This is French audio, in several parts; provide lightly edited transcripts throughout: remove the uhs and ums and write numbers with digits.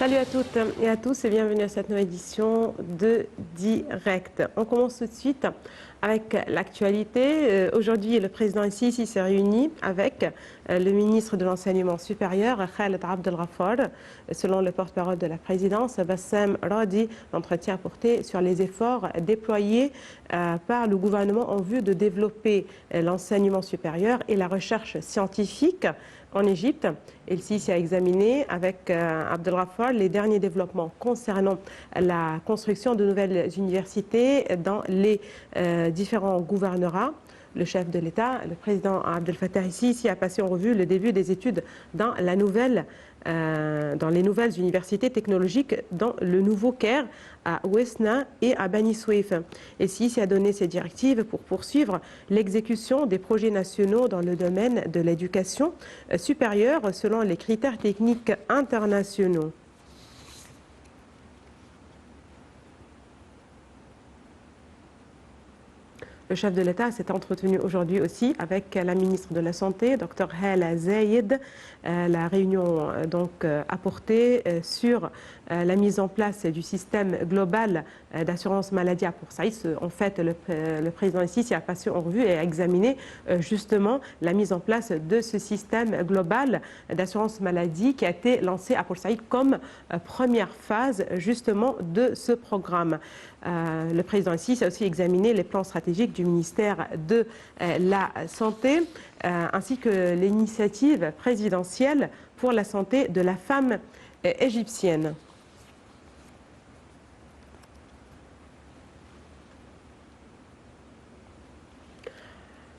Salut à toutes et à tous et bienvenue à cette nouvelle édition de Direct. On commence tout de suite avec l'actualité. Aujourd'hui, le président Sisi s'est réuni avec le ministre de l'Enseignement supérieur, Khaled Abdel Ghaffar. Selon le porte-parole de la présidence, Bassem Radi, l'entretien a porté sur les efforts déployés par le gouvernement en vue de développer l'enseignement supérieur et la recherche scientifique en Égypte. Il s'y a examiné avec Abdel Ghaffar les derniers développements concernant la construction de nouvelles universités dans les différents gouvernorats. Le chef de l'État, le président Abdel Fattah el-Sisi, a passé en revue le début des études dans les nouvelles universités technologiques dans le nouveau Caire, à Ouesna et à Bani Souif. Et Sisi a donné ses directives pour poursuivre l'exécution des projets nationaux dans le domaine de l'éducation supérieure selon les critères techniques internationaux. Le chef de l'État s'est entretenu aujourd'hui aussi avec la ministre de la Santé, Dr Hala Zayed. La réunion a porté sur la mise en place du système global d'assurance maladie à Port Saïd. En fait, le président ici a passé en revue et a examiné justement la mise en place de ce système global d'assurance maladie qui a été lancé à Port Saïd comme première phase justement de ce programme. Le président ici a aussi examiné les plans stratégiques du ministère de la Santé ainsi que l'initiative présidentielle pour la santé de la femme égyptienne.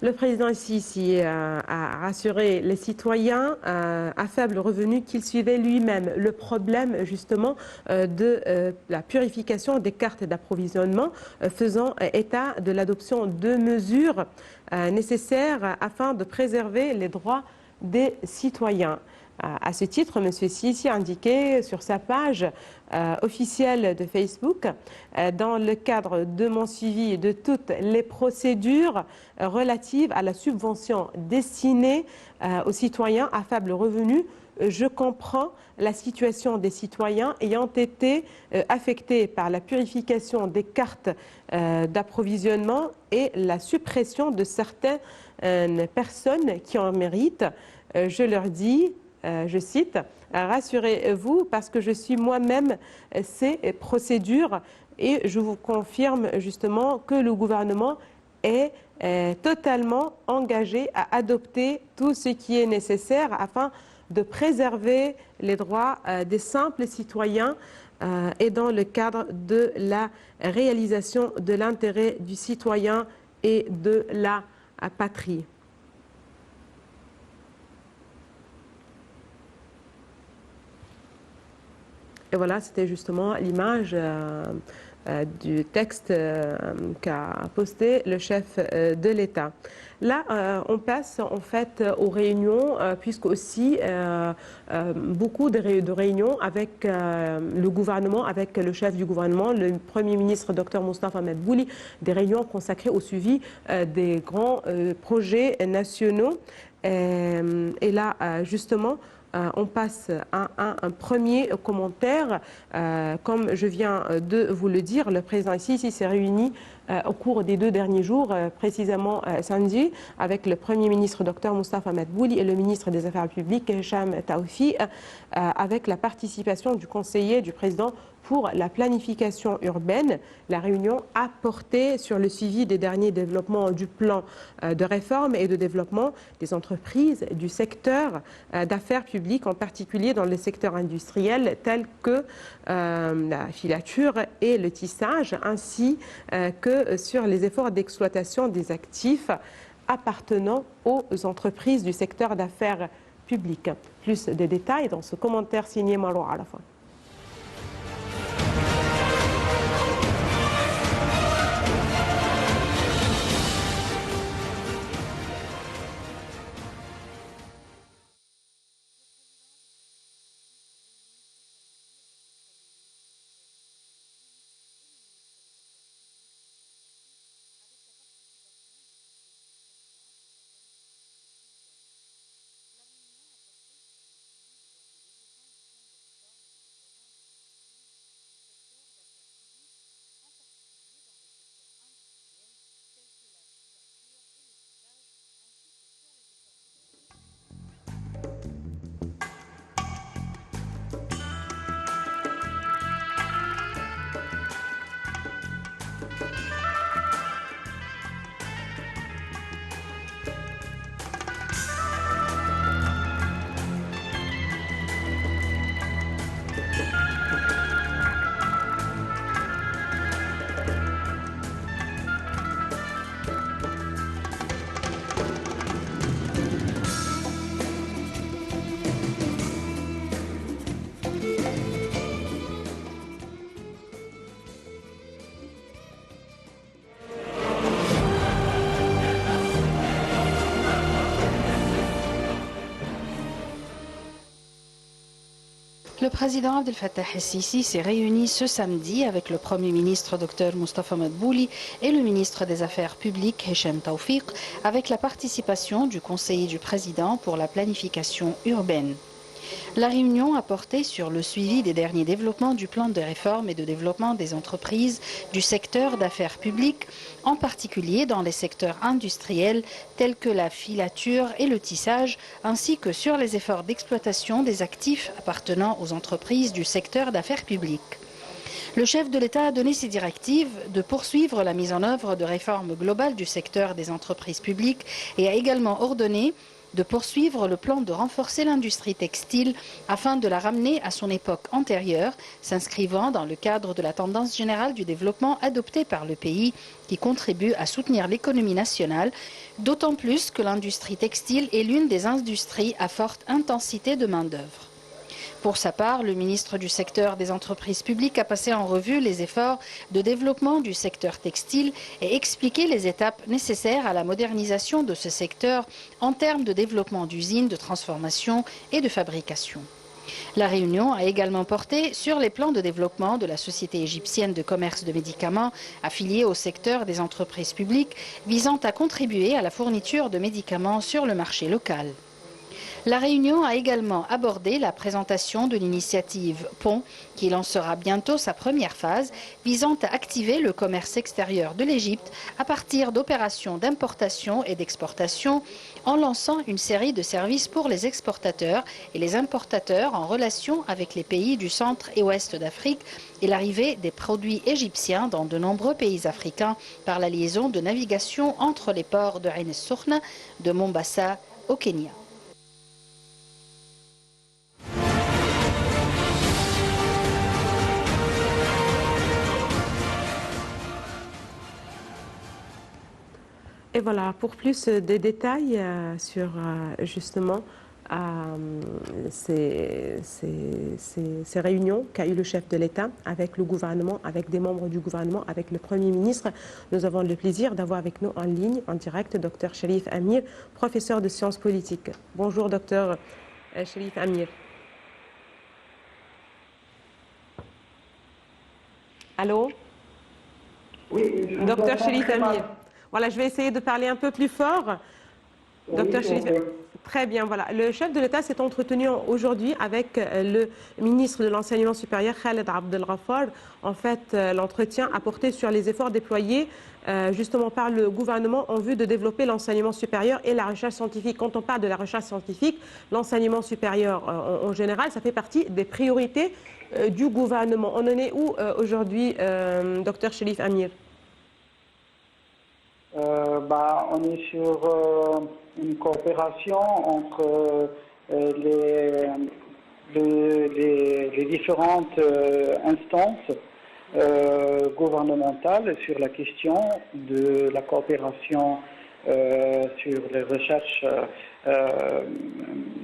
Le président ici a rassuré les citoyens à faible revenu qu'il suivait lui-même le problème justement de la purification des cartes d'approvisionnement, faisant état de l'adoption de mesures nécessaires afin de préserver les droits des citoyens. À ce titre, M. Sisi a indiqué sur sa page officielle de Facebook, dans le cadre de mon suivi de toutes les procédures relatives à la subvention destinée aux citoyens à faible revenu, je comprends la situation des citoyens ayant été affectés par la purification des cartes d'approvisionnement et la suppression de certaines personnes qui en méritent. Je leur dis, je cite, « Rassurez-vous parce que je suis moi-même ces procédures et je vous confirme justement que le gouvernement est totalement engagé à adopter tout ce qui est nécessaire afin de préserver les droits des simples citoyens et dans le cadre de la réalisation de l'intérêt du citoyen et de la patrie. » Et voilà, c'était justement l'image du texte qu'a posté le chef de l'État. Là, on passe en fait aux réunions, puisque aussi beaucoup de réunions avec le gouvernement, avec le chef du gouvernement, le Premier ministre Dr Moustapha Medbouli, des réunions consacrées au suivi des grands projets nationaux. Et là, justement, on passe à un premier commentaire. Comme je viens de vous le dire, le président ici s'est réuni au cours des 2 derniers jours, précisément samedi, avec le Premier ministre Dr Moustapha Medbouli et le ministre des Affaires publiques Hicham Taoufi, avec la participation du conseiller du président pour la planification urbaine. La réunion a porté sur le suivi des derniers développements du plan de réforme et de développement des entreprises du secteur d'affaires publiques, en particulier dans le secteur industriel tel que la filature et le tissage, ainsi que sur les efforts d'exploitation des actifs appartenant aux entreprises du secteur d'affaires publiques. Plus de détails dans ce commentaire signé Maroua à la fin. Le président Abdel Fattah el-Sisi s'est réuni ce samedi avec le Premier ministre Dr Moustapha Madbouli et le ministre des Affaires publiques Hicham Tawfiq, avec la participation du conseiller du président pour la planification urbaine. La réunion a porté sur le suivi des derniers développements du plan de réforme et de développement des entreprises du secteur d'affaires publiques, en particulier dans les secteurs industriels tels que la filature et le tissage, ainsi que sur les efforts d'exploitation des actifs appartenant aux entreprises du secteur d'affaires publiques. Le chef de l'État a donné ses directives de poursuivre la mise en œuvre de réformes globales du secteur des entreprises publiques et a également ordonné de poursuivre le plan de renforcer l'industrie textile afin de la ramener à son époque antérieure, s'inscrivant dans le cadre de la tendance générale du développement adoptée par le pays qui contribue à soutenir l'économie nationale, d'autant plus que l'industrie textile est l'une des industries à forte intensité de main-d'œuvre. Pour sa part, le ministre du secteur des entreprises publiques a passé en revue les efforts de développement du secteur textile et expliqué les étapes nécessaires à la modernisation de ce secteur en termes de développement d'usines, de transformation et de fabrication. La réunion a également porté sur les plans de développement de la Société égyptienne de commerce de médicaments affiliée au secteur des entreprises publiques visant à contribuer à la fourniture de médicaments sur le marché local. La réunion a également abordé la présentation de l'initiative PONT qui lancera bientôt sa première phase visant à activer le commerce extérieur de l'Égypte à partir d'opérations d'importation et d'exportation en lançant une série de services pour les exportateurs et les importateurs en relation avec les pays du centre et ouest d'Afrique et l'arrivée des produits égyptiens dans de nombreux pays africains par la liaison de navigation entre les ports de Ain es-Sokhna, de Mombasa au Kenya. Et voilà, pour plus de détails sur justement ces réunions qu'a eu le chef de l'État avec le gouvernement, avec des membres du gouvernement, avec le Premier ministre, nous avons le plaisir d'avoir avec nous en ligne, en direct, Dr Cherif Amir, professeur de sciences politiques. Bonjour, Dr Cherif Amir. Allô? Oui, Dr Cherif Amir. Voilà, je vais essayer de parler un peu plus fort. Docteur Cherif, très bien, voilà. Le chef de l'État s'est entretenu aujourd'hui avec le ministre de l'Enseignement supérieur, Khaled Abdel Ghaffar. En fait, l'entretien a porté sur les efforts déployés justement par le gouvernement en vue de développer l'enseignement supérieur et la recherche scientifique. Quand on parle de la recherche scientifique, l'enseignement supérieur en général, ça fait partie des priorités du gouvernement. On en est où aujourd'hui, docteur Cherif Amir? On est sur une coopération entre les différentes instances gouvernementales sur la question de la coopération sur les recherches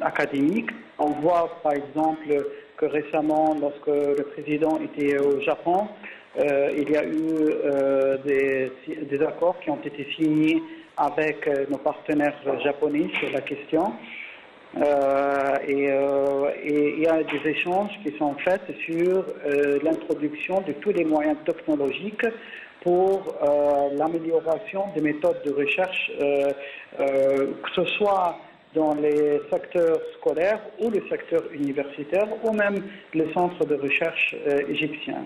académiques. On voit par exemple que récemment, lorsque le président était au Japon, il y a eu des accords qui ont été signés avec nos partenaires japonais sur la question. Et il y a des échanges qui sont faits sur l'introduction de tous les moyens technologiques pour l'amélioration des méthodes de recherche, que ce soit dans les secteurs scolaires ou les secteurs universitaires ou même les centres de recherche égyptiens.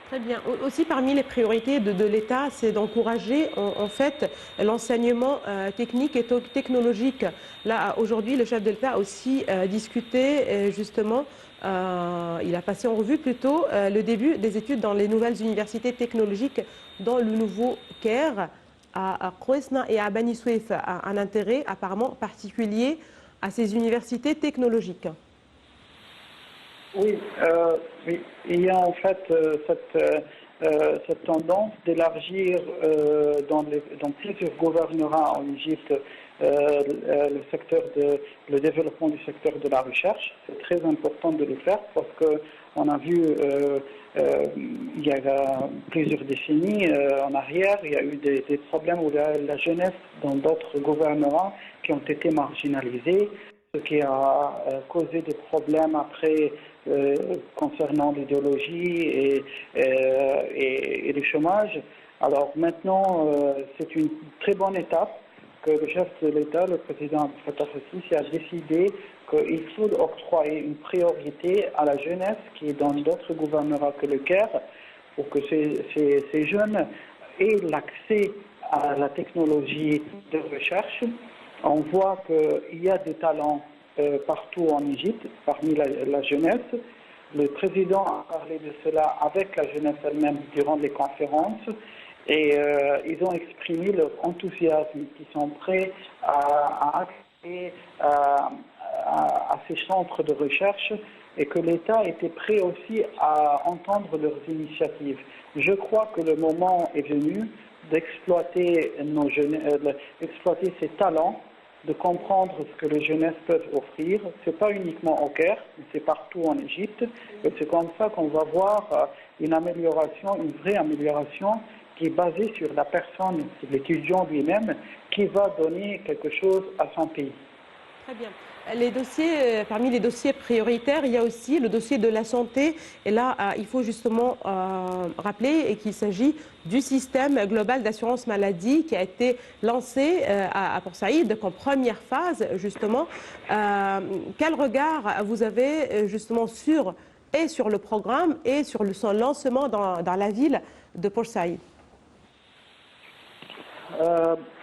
Très bien. Aussi, parmi les priorités de l'État, c'est d'encourager en fait l'enseignement technique et technologique. Là, aujourd'hui, le chef de l'État a aussi discuté justement, il a passé en revue plutôt le début des études dans les nouvelles universités technologiques dans le nouveau Caire, à Khoesna et à Bani Souef, un intérêt apparemment particulier à ces universités technologiques. Oui, il y a en fait cette tendance d'élargir dans plusieurs gouvernements en Égypte le développement du secteur de la recherche. C'est très important de le faire parce qu'on a vu il y a plusieurs décennies en arrière, il y a eu des problèmes où la jeunesse dans d'autres gouvernements qui ont été marginalisés. ce qui a causé des problèmes après concernant l'idéologie et le chômage. Alors maintenant, c'est une très bonne étape que le chef de l'État, le président Fattah al-Sisi, a décidé qu'il faut octroyer une priorité à la jeunesse qui est dans d'autres gouvernements que le Caire, pour que ces jeunes aient l'accès à la technologie de recherche. On voit qu'il y a des talents partout en Égypte, parmi la jeunesse. Le président a parlé de cela avec la jeunesse elle-même durant les conférences et ils ont exprimé leur enthousiasme, qu'ils sont prêts à accéder à ces centres de recherche et que l'État était prêt aussi à entendre leurs initiatives. Je crois que le moment est venu d'exploiter exploiter ces talents, de comprendre ce que les jeunesses peuvent offrir. Ce n'est pas uniquement au Caire, mais c'est partout en Égypte. Et c'est comme ça qu'on va voir une amélioration, une vraie amélioration qui est basée sur la personne, sur l'étudiant lui-même, qui va donner quelque chose à son pays. Très bien. Les dossiers, parmi les dossiers prioritaires, il y a aussi le dossier de la santé. Et là, il faut justement rappeler qu'il s'agit du système global d'assurance maladie qui a été lancé à Port Saïd comme première phase, justement. Quel regard vous avez justement sur le programme et sur son lancement dans la ville de Port Saïd?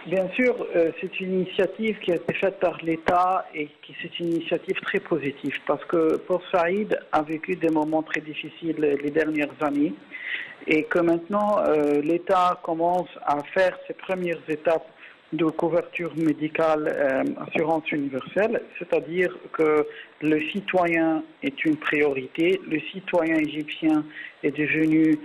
Bien sûr, c'est une initiative qui a été faite par l'État et c'est une initiative très positive parce que Port Saïd a vécu des moments très difficiles les dernières années et que maintenant l'État commence à faire ses premières étapes de couverture médicale assurance universelle, c'est-à-dire que le citoyen est une priorité, le citoyen égyptien est devenu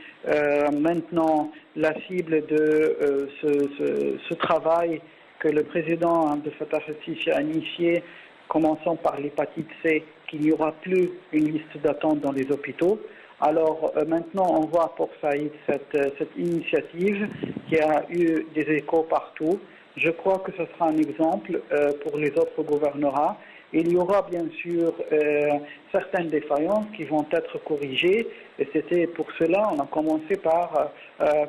maintenant la cible de ce travail que le président de Fattah al-Sisi a initié, commençant par l'hépatite C, qu'il n'y aura plus une liste d'attente dans les hôpitaux. Alors maintenant, on voit pour Saïd cette initiative qui a eu des échos partout. Je crois que ce sera un exemple pour les autres gouvernorats. Il y aura bien sûr certaines défaillances qui vont être corrigées et c'était pour cela on a commencé par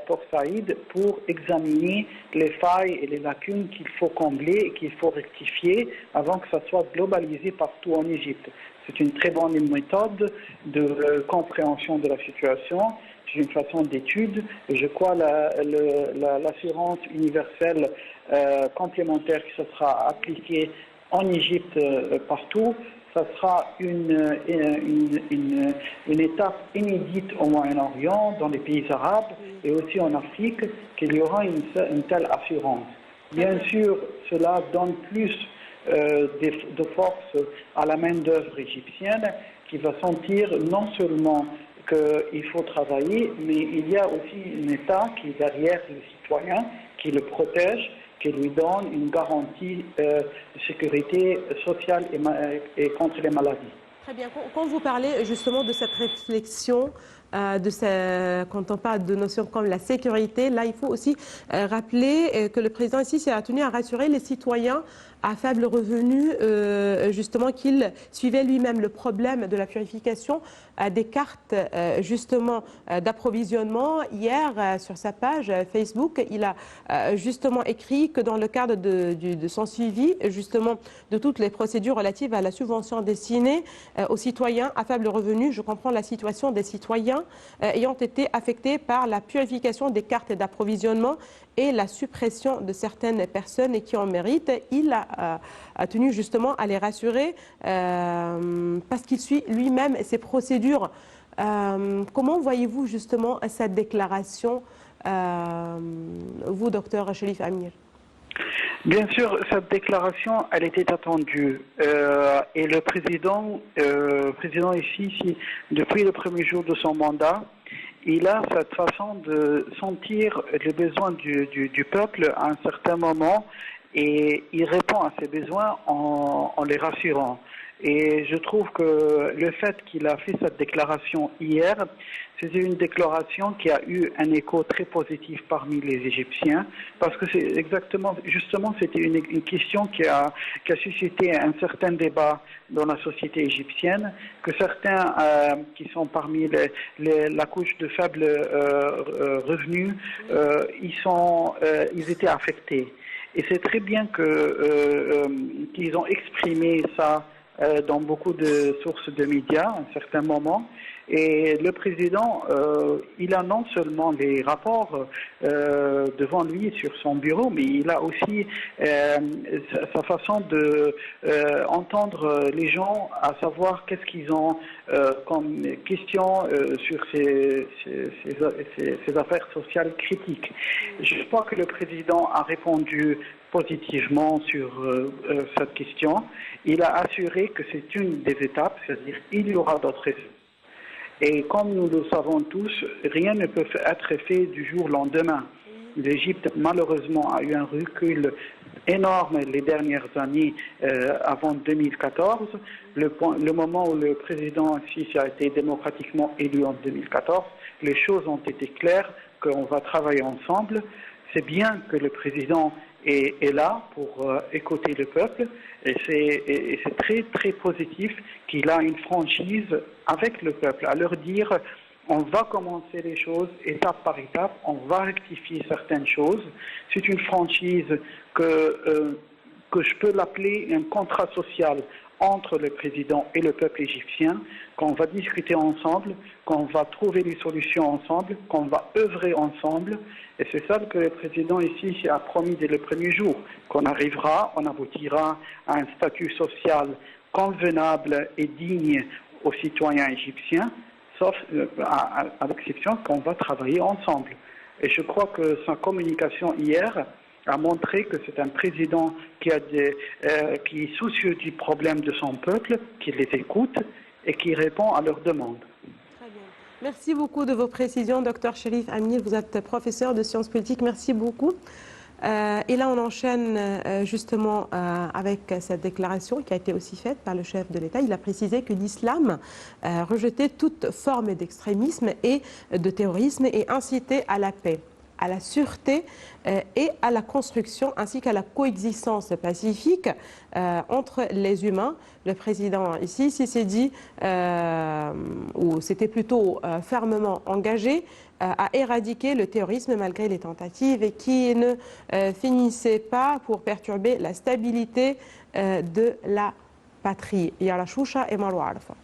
Port Saïd pour examiner les failles et les lacunes qu'il faut combler et qu'il faut rectifier avant que ça soit globalisé partout en Égypte. C'est une très bonne méthode de compréhension de la situation. C'est une façon d'étude. Je crois l'assurance universelle complémentaire qui se sera appliquée en Égypte partout, ça sera une étape inédite au Moyen-Orient, dans les pays arabes et aussi en Afrique, qu'il y aura une telle assurance. Bien sûr, cela donne plus de force à la main-d'œuvre égyptienne qui va sentir non seulement qu'il faut travailler, mais il y a aussi un État qui est derrière le citoyen, qui le protège, qui lui donne une garantie de sécurité sociale et contre les maladies. Très bien. Quand vous parlez justement de cette réflexion, quand on parle de notions comme la sécurité, là il faut aussi rappeler que le président ici s'est tenu à rassurer les citoyens à faible revenu, justement qu'il suivait lui-même le problème de la purification des cartes justement d'approvisionnement. Hier, sur sa page Facebook, il a justement écrit que dans le cadre de son suivi justement de toutes les procédures relatives à la subvention destinée aux citoyens à faible revenu, je comprends la situation des citoyens ayant été affectés par la purification des cartes d'approvisionnement et la suppression de certaines personnes qui en méritent. Il a tenu justement à les rassurer parce qu'il suit lui-même ces procédures. Comment voyez-vous justement cette déclaration, vous, docteur Cherif Amir? Bien sûr, cette déclaration, elle était attendue. Et le président ici, depuis le premier jour de son mandat, il a cette façon de sentir les besoins du peuple à un certain moment et il répond à ces besoins en les rassurant. Et je trouve que le fait qu'il a fait cette déclaration hier, c'est une déclaration qui a eu un écho très positif parmi les Égyptiens, parce que c'est exactement, justement, c'était une question qui a suscité un certain débat dans la société égyptienne, que certains qui sont parmi la couche de faibles revenus, ils étaient affectés. Et c'est très bien qu'ils ont exprimé ça dans beaucoup de sources de médias à un certain moment. Et le président, il a non seulement les rapports devant lui sur son bureau, mais il a aussi sa façon de entendre les gens, à savoir qu'est-ce qu'ils ont comme question sur ces affaires sociales critiques. Je crois que le président a répondu positivement sur cette question. Il a assuré que c'est une des étapes, c'est-à-dire il y aura d'autres étapes. Et comme nous le savons tous, rien ne peut être fait du jour au lendemain. L'Égypte, malheureusement, a eu un recul énorme les dernières années avant 2014. Le moment où le président Sisi a été démocratiquement élu en 2014, les choses ont été claires, qu'on va travailler ensemble. C'est bien que le président est là pour écouter le peuple et c'est très très positif qu'il a une franchise avec le peuple, à leur dire on va commencer les choses étape par étape, on va rectifier certaines choses. C'est une franchise que je peux l'appeler un contrat social entre le président et le peuple égyptien, qu'on va discuter ensemble, qu'on va trouver des solutions ensemble, qu'on va œuvrer ensemble. Et c'est ça que le président ici a promis dès le premier jour, qu'on arrivera, on aboutira à un statut social convenable et digne aux citoyens égyptiens, sauf à l'exception qu'on va travailler ensemble. Et je crois que sa communication hier a montré que c'est un président qui est soucieux du problème de son peuple, qui les écoute et qui répond à leurs demandes. Très bien. Merci beaucoup de vos précisions, Dr Cherif Amir. Vous êtes professeur de sciences politiques. Merci beaucoup. Et là, on enchaîne justement avec cette déclaration qui a été aussi faite par le chef de l'État. Il a précisé que l'islam rejetait toute forme d'extrémisme et de terrorisme et incitait à la paix, à la sûreté et à la construction ainsi qu'à la coexistence pacifique entre les humains. Le président ici s'est dit, ou c'était plutôt fermement engagé, à éradiquer le terrorisme malgré les tentatives et qui ne finissaient pas pour perturber la stabilité de la patrie. Yala Choucha et Marwa Arfa.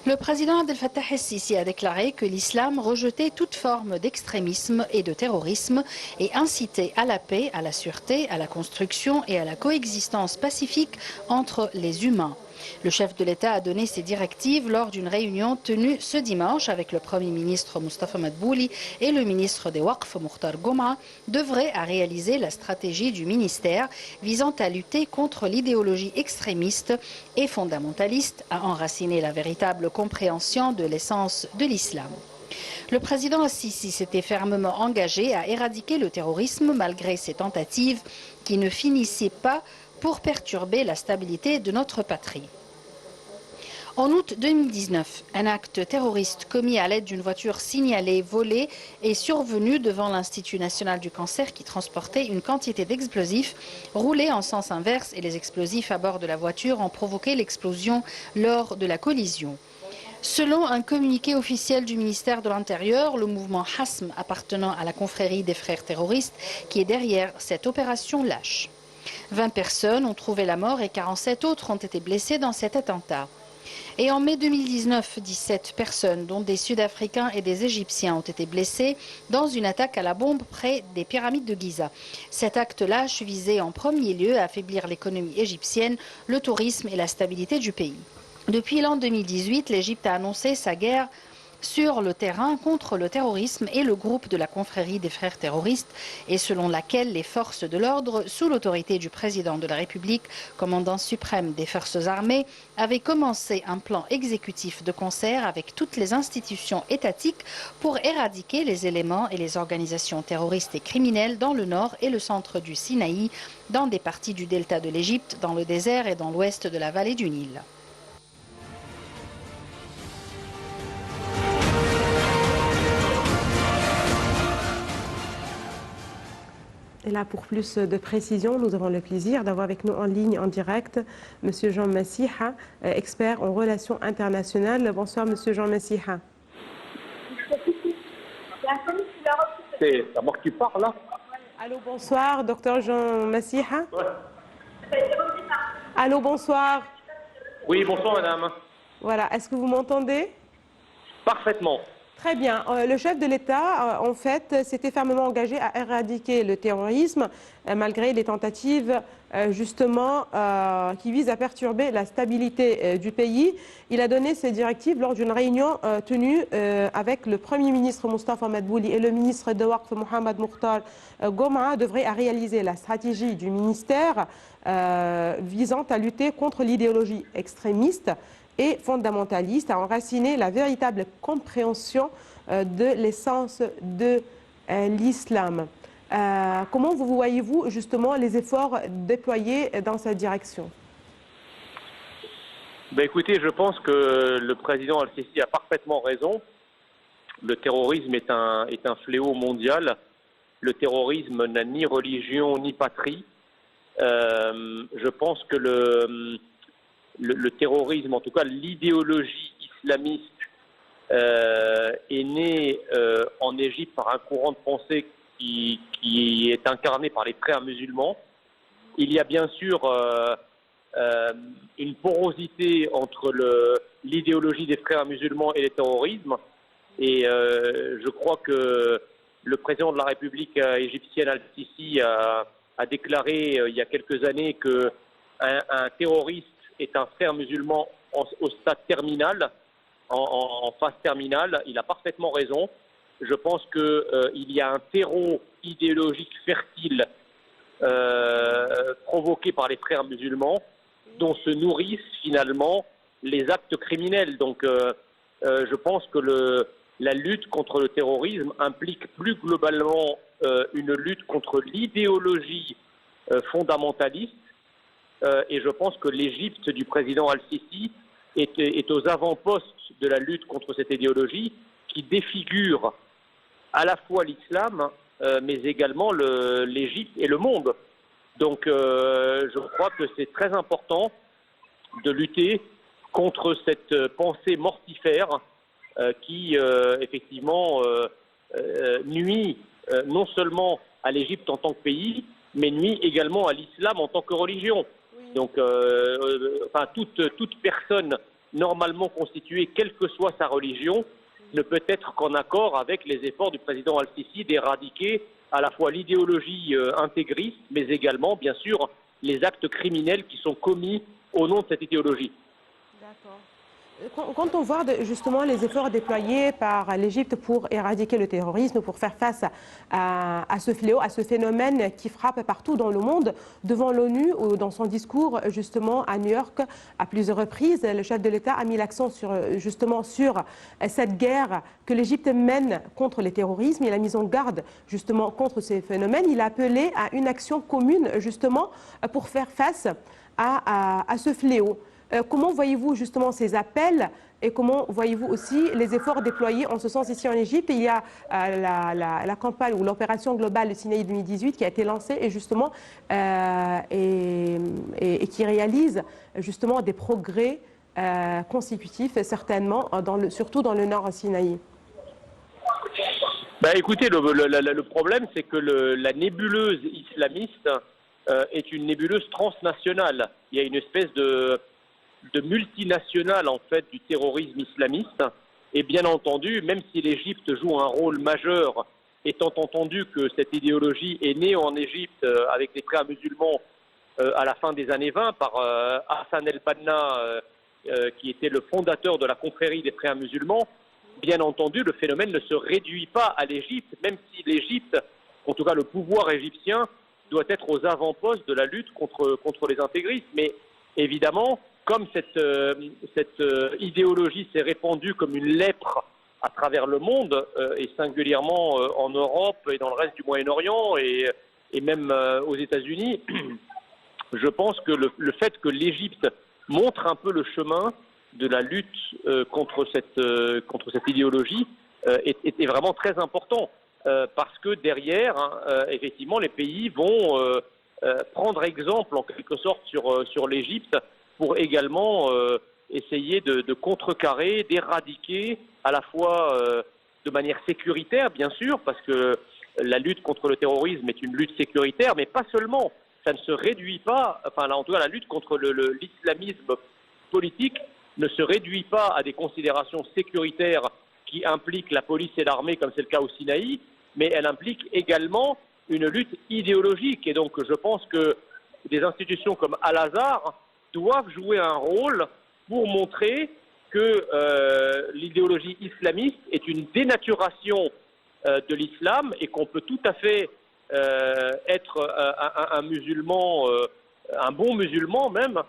Le président Abdel Fattah el-Sisi a déclaré que l'islam rejetait toute forme d'extrémisme et de terrorisme et incitait à la paix, à la sûreté, à la construction et à la coexistence pacifique entre les humains. Le chef de l'État a donné ses directives lors d'une réunion tenue ce dimanche avec le Premier ministre Mustafa Madbouli et le ministre des Waqf Mukhtar Gouma, d'œuvrer à réaliser la stratégie du ministère visant à lutter contre l'idéologie extrémiste et fondamentaliste, à enraciner la véritable compréhension de l'essence de l'islam. Le président Sisi s'était fermement engagé à éradiquer le terrorisme malgré ses tentatives qui ne finissaient pas pour perturber la stabilité de notre patrie. En août 2019, un acte terroriste commis à l'aide d'une voiture signalée volée est survenu devant l'Institut national du cancer qui transportait une quantité d'explosifs roulés en sens inverse et les explosifs à bord de la voiture ont provoqué l'explosion lors de la collision. Selon un communiqué officiel du ministère de l'Intérieur, le mouvement Hasm appartenant à la confrérie des frères terroristes qui est derrière cette opération lâche. 20 personnes ont trouvé la mort et 47 autres ont été blessées dans cet attentat. Et en mai 2019, 17 personnes, dont des Sud-Africains et des Égyptiens, ont été blessées dans une attaque à la bombe près des pyramides de Giza. Cet acte lâche visait en premier lieu à affaiblir l'économie égyptienne, le tourisme et la stabilité du pays. Depuis l'an 2018, l'Égypte a annoncé sa guerre sur le terrain contre le terrorisme et le groupe de la confrérie des frères terroristes, et selon laquelle les forces de l'ordre, sous l'autorité du président de la République, commandant suprême des forces armées, avaient commencé un plan exécutif de concert avec toutes les institutions étatiques pour éradiquer les éléments et les organisations terroristes et criminelles dans le nord et le centre du Sinaï, dans des parties du delta de l'Égypte, dans le désert et dans l'ouest de la vallée du Nil. Et là, pour plus de précision, nous avons le plaisir d'avoir avec nous en ligne, en direct, M. Jean Massiha, expert en relations internationales. Bonsoir, M. Jean Massiha. C'est à moi que tu parles, là. Allô, bonsoir, docteur Jean Massiha. Ouais. Allô, bonsoir. Oui, bonsoir, madame. Voilà, est-ce que vous m'entendez? Parfaitement. Très bien. Le chef de l'État, en fait, s'était fermement engagé à éradiquer le terrorisme, malgré les tentatives, justement, qui visent à perturber la stabilité du pays. Il a donné ces directives lors d'une réunion tenue avec le Premier ministre Mostafa Madbouli et le ministre de Waqf Mohamed Mukhtar Goma, devrait à réaliser la stratégie du ministère visant à lutter contre l'idéologie extrémiste et fondamentaliste, à enraciner la véritable compréhension de l'essence de l'islam. Comment vous voyez-vous justement les efforts déployés dans cette direction? Ben écoutez, je pense que le président Al-Sisi a parfaitement raison. Le terrorisme est un fléau mondial. Le terrorisme n'a ni religion ni patrie. Je pense que le terrorisme, en tout cas l'idéologie islamiste, est née en Égypte par un courant de pensée qui est incarné par les frères musulmans. Il y a bien sûr une porosité entre l'idéologie des frères musulmans et le terrorisme. Et je crois que le président de la République égyptienne Al-Sisi a déclaré il y a quelques années qu'un terroriste est un frère musulman au stade terminal, en phase terminale. Il a parfaitement raison. Je pense qu'il y a un terreau idéologique fertile provoqué par les frères musulmans dont se nourrissent finalement les actes criminels. Donc je pense que la lutte contre le terrorisme implique plus globalement une lutte contre l'idéologie fondamentaliste. Et je pense que l'Égypte du président Al-Sisi est aux avant-postes de la lutte contre cette idéologie qui défigure à la fois l'islam, mais également l'Égypte et le monde. Donc je crois que c'est très important de lutter contre cette pensée mortifère qui effectivement nuit non seulement à l'Égypte en tant que pays, mais nuit également à l'islam en tant que religion. Donc, enfin, toute personne normalement constituée, quelle que soit sa religion, ne peut être qu'en accord avec les efforts du président Al-Sisi d'éradiquer à la fois l'idéologie intégriste, mais également, bien sûr, les actes criminels qui sont commis au nom de cette idéologie. D'accord. Quand on voit justement les efforts déployés par l'Égypte pour éradiquer le terrorisme, pour faire face à ce fléau, à ce phénomène qui frappe partout dans le monde, devant l'ONU, dans son discours justement à New York, à plusieurs reprises, le chef de l'État a mis l'accent justement sur cette guerre que l'Égypte mène contre le terrorisme. Il a mis en garde justement contre ces phénomènes. Il a appelé à une action commune justement pour faire face à ce fléau. Comment voyez-vous justement ces appels et comment voyez-vous aussi les efforts déployés en ce sens ici en Égypte? Il y a la campagne ou l'opération globale de Sinaï 2018 qui a été lancée et justement et qui réalise justement des progrès consécutifs certainement, surtout dans le nord Sinaï. Ben, écoutez, le problème c'est que la nébuleuse islamiste est une nébuleuse transnationale. Il y a une espèce de multinationale en fait du terrorisme islamiste et bien entendu, même si l'Égypte joue un rôle majeur, étant entendu que cette idéologie est née en Égypte avec les frères musulmans à la fin des années 20 par Hassan el-Banna qui était le fondateur de la confrérie des frères musulmans. bien entendu, le phénomène ne se réduit pas à l'Égypte, même si l'Égypte, en tout cas le pouvoir égyptien, doit être aux avant-postes de la lutte contre les intégristes. Mais évidemment, comme cette idéologie s'est répandue comme une lèpre à travers le monde, et singulièrement en Europe et dans le reste du Moyen-Orient et même aux États-Unis, je pense que le fait que l'Égypte montre un peu le chemin de la lutte contre cette idéologie était vraiment très important. Parce que derrière, effectivement, les pays vont prendre exemple en quelque sorte sur l'Égypte pour également essayer de contrecarrer, d'éradiquer à la fois de manière sécuritaire, bien sûr, parce que la lutte contre le terrorisme est une lutte sécuritaire, mais pas seulement. Ça ne se réduit pas, enfin là, en tout cas la lutte contre l'islamisme politique ne se réduit pas à des considérations sécuritaires qui impliquent la police et l'armée, comme c'est le cas au Sinaï, mais elle implique également une lutte idéologique. Et donc je pense que des institutions comme Al-Azhar doivent jouer un rôle pour montrer que l'idéologie islamiste est une dénaturation de l'islam et qu'on peut tout à fait être un musulman, un bon musulman même,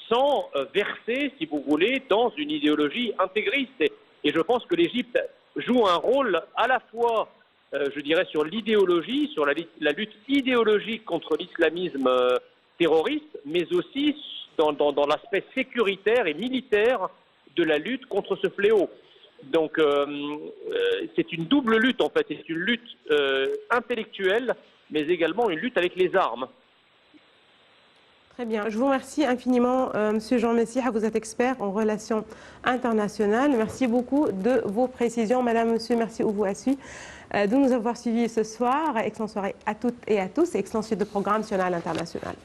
sans verser, si vous voulez, dans une idéologie intégriste. Et je pense que l'Égypte joue un rôle à la fois, je dirais, sur l'idéologie, sur la lutte idéologique contre l'islamisme terroriste, mais aussi dans l'aspect sécuritaire et militaire de la lutte contre ce fléau. Donc c'est une double lutte en fait, c'est une lutte intellectuelle, mais également une lutte avec les armes. Très bien, je vous remercie infiniment, Monsieur Jean Messiha, vous êtes expert en relations internationales. Merci beaucoup de vos précisions. Madame, Monsieur, merci vous aussi de nous avoir suivis ce soir. Excellente soirée à toutes et à tous et excellente suite de programme sur International.